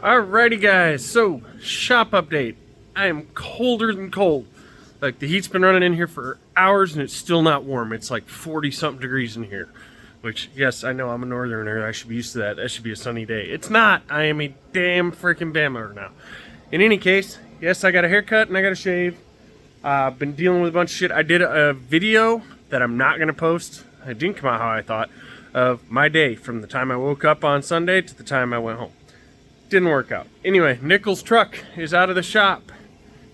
Alrighty guys, so shop update. I am colder than cold. Like the heat's been running in here for hours and it's still not warm. It's like 40 something degrees in here. Which, yes, I know I'm a northerner. I should be used to that. That should be a sunny day. It's not. I am a damn freaking Bama now. In any case, yes, I got a haircut and I got a shave. Been dealing with a bunch of shit. I did a video that I'm not going to post. It didn't come out how I thought. Of my day from the time I woke up on Sunday to the time I went home. Didn't work out. Anyway, Nichols' truck is out of the shop.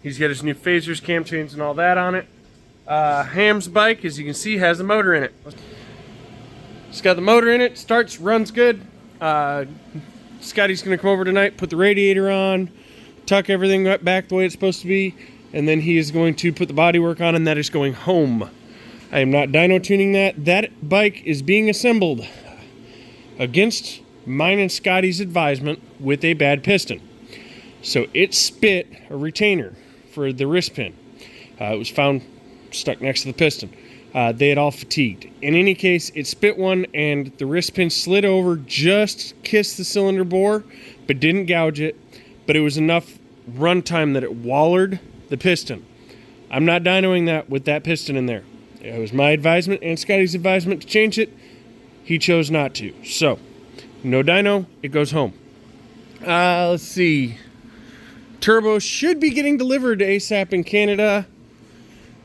He's got his new phasers, cam chains, and all that on it. Ham's bike, as you can see, has a motor in it. It's got the motor in it, starts, runs good. Scotty's going to come over tonight, put the radiator on, tuck everything right back the way it's supposed to be, and then he is going to put the bodywork on, and that is going home. I am not dyno tuning that. That bike is being assembled against mine and Scotty's advisement with a bad piston. So it spit a retainer for the wrist pin. It was found stuck next to the piston. They had all fatigued. In any case, it spit one and the wrist pin slid over, just kissed the cylinder bore, but didn't gouge it. But it was enough run time that it wallered the piston. I'm not dynoing that with that piston in there. It was my advisement and Scotty's advisement to change it. He chose not to. So, no dyno, it goes home. Let's see. Turbo should be getting delivered ASAP in Canada.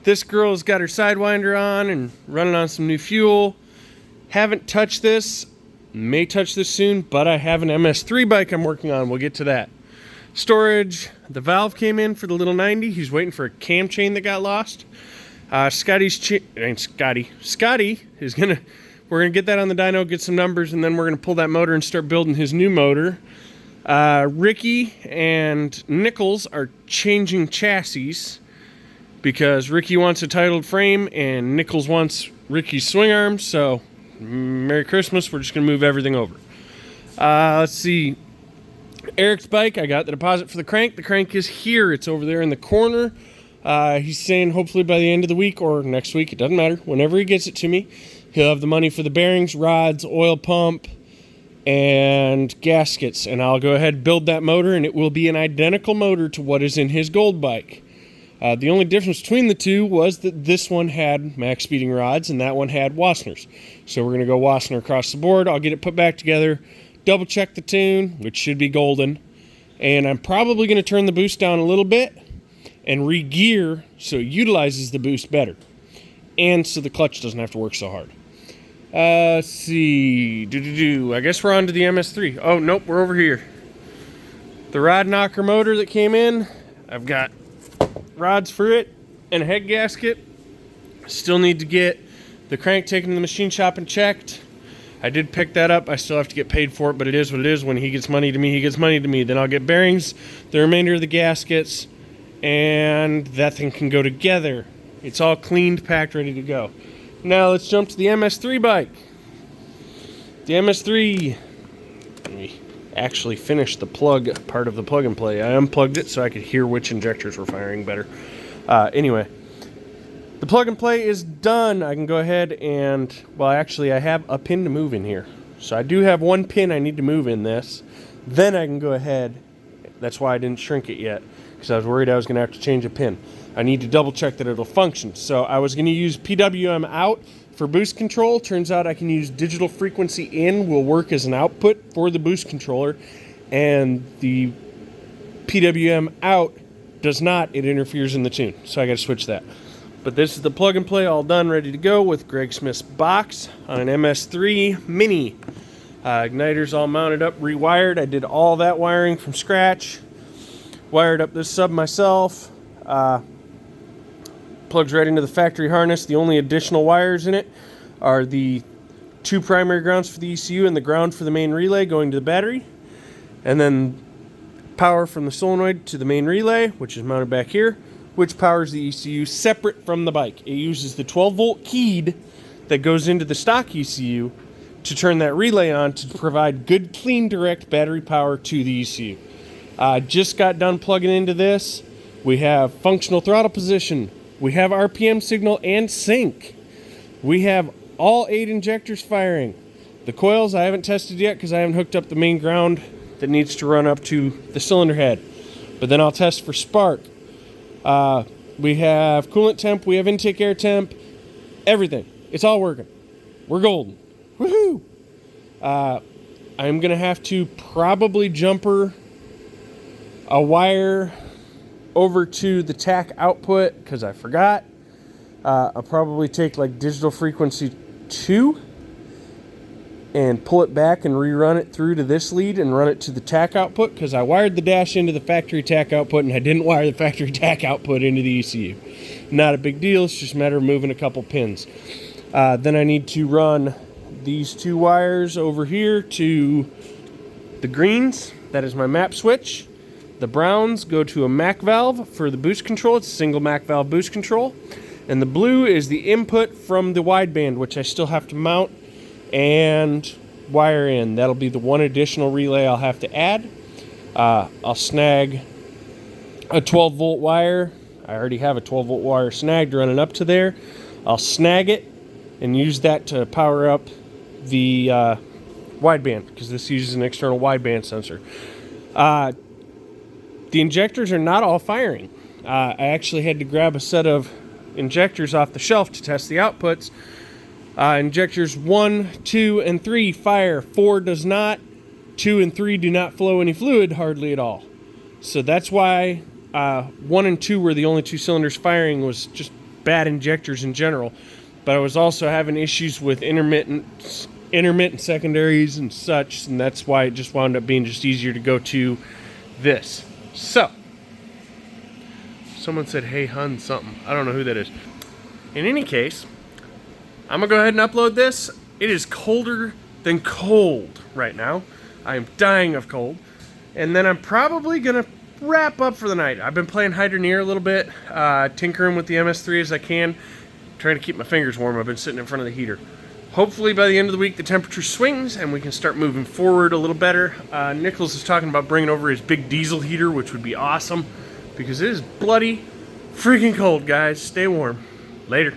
This girl's got her Sidewinder on and running on some new fuel. Haven't touched this. May touch this soon, but I have an MS3 bike I'm working on. We'll get to that. Storage. The valve came in for the little 90. He's waiting for a cam chain that got lost. Scotty is gonna... We're going to get that on the dyno, get some numbers, and then we're going to pull that motor and start building his new motor. Ricky and Nichols are changing chassis because Ricky wants a titled frame and Nichols wants Ricky's swing arms. So, Merry Christmas. We're just going to move everything over. Let's see. Eric's bike, I got the deposit for the crank. The crank is here. It's over there in the corner. He's saying hopefully by the end of the week or next week, it doesn't matter, whenever he gets it to me, he'll have the money for the bearings, rods, oil pump, and gaskets. And I'll go ahead and build that motor, and it will be an identical motor to what is in his gold bike. The only difference between the two was that this one had max speeding rods, and that one had Wassner's. So we're going to go Wassner across the board. I'll get it put back together, double check the tune, which should be golden. And I'm probably going to turn the boost down a little bit and re-gear so it utilizes the boost better. And so the clutch doesn't have to work so hard. Let's see. I guess we're on to the MS3. Oh, nope, we're over here. The rod knocker motor that came in, I've got rods for it and a head gasket. Still need to get the crank taken to the machine shop and checked. I did pick that up. I still have to get paid for it, but it is what it is. When he gets money to me, he gets money to me. Then I'll get bearings, the remainder of the gaskets, and that thing can go together. It's all cleaned, packed, ready to go. Now let's jump to the MS3 bike. The MS3, let me actually finish the plug part of the plug and play. I unplugged it so I could hear which injectors were firing better. Anyway, the plug and play is done. I can go ahead and, well, actually I have a pin to move in here. So I do have one pin I need to move in this. Then I can go ahead, that's why I didn't shrink it yet, because I was worried I was going to have to change a pin. I need to double check that it'll function. So I was going to use PWM out for boost control. Turns out I can use digital frequency in, will work as an output for the boost controller. And the PWM out does not. It interferes in the tune. So I got to switch that. But this is the plug and play all done, ready to go with Greg Smith's box on an MS3 Mini. Igniter's all mounted up, rewired. I did all that wiring from scratch. Wired up this sub myself. Plugs right into the factory harness. The only additional wires in it are the two primary grounds for the ECU and the ground for the main relay going to the battery. And then power from the solenoid to the main relay, which is mounted back here, which powers the ECU separate from the bike. It uses the 12-volt keyed that goes into the stock ECU to turn that relay on to provide good, clean, direct battery power to the ECU. Just got done plugging into this. We have functional throttle position. We have RPM signal and sync. We have all 8 injectors firing. The coils I haven't tested yet because I haven't hooked up the main ground that needs to run up to the cylinder head. But then I'll test for spark. We have coolant temp, we have intake air temp, everything. It's all working. We're golden. Woohoo! I'm going to have to probably jumper a wire over to the tach output because I forgot. I'll probably take like digital frequency 2 and pull it back and rerun it through to this lead and run it to the tach output because I wired the dash into the factory tach output and I didn't wire the factory tach output into the ECU. Not a big deal, it's just a matter of moving a couple pins. Then I need to run these 2 wires over here to the greens. That is my map switch. The browns go to a MAC valve for the boost control. It's a single MAC valve boost control. And the blue is the input from the wideband, which I still have to mount and wire in. That'll be the one additional relay I'll have to add. I'll snag a 12 volt wire. I already have a 12 volt wire snagged running up to there. I'll snag it and use that to power up the wideband because this uses an external wideband sensor. The injectors are not all firing. I actually had to grab a set of injectors off the shelf to test the outputs. Injectors 1, 2, and 3 fire. 4 does not. 2 and 3 do not flow any fluid hardly at all. So that's why 1 and 2 were the only 2 cylinders firing, was just bad injectors in general. But I was also having issues with intermittent secondaries and such, and that's why it just wound up being just easier to go to this. So, someone said, hey, hun, something. I don't know who that is. In any case, I'm going to go ahead and upload this. It is colder than cold right now. I am dying of cold. And then I'm probably going to wrap up for the night. I've been playing Hydroneer a little bit, tinkering with the MS3 as I can, trying to keep my fingers warm. I've been sitting in front of the heater. Hopefully by the end of the week the temperature swings and we can start moving forward a little better. Nichols is talking about bringing over his big diesel heater, which would be awesome because it is bloody freaking cold, guys. Stay warm. Later.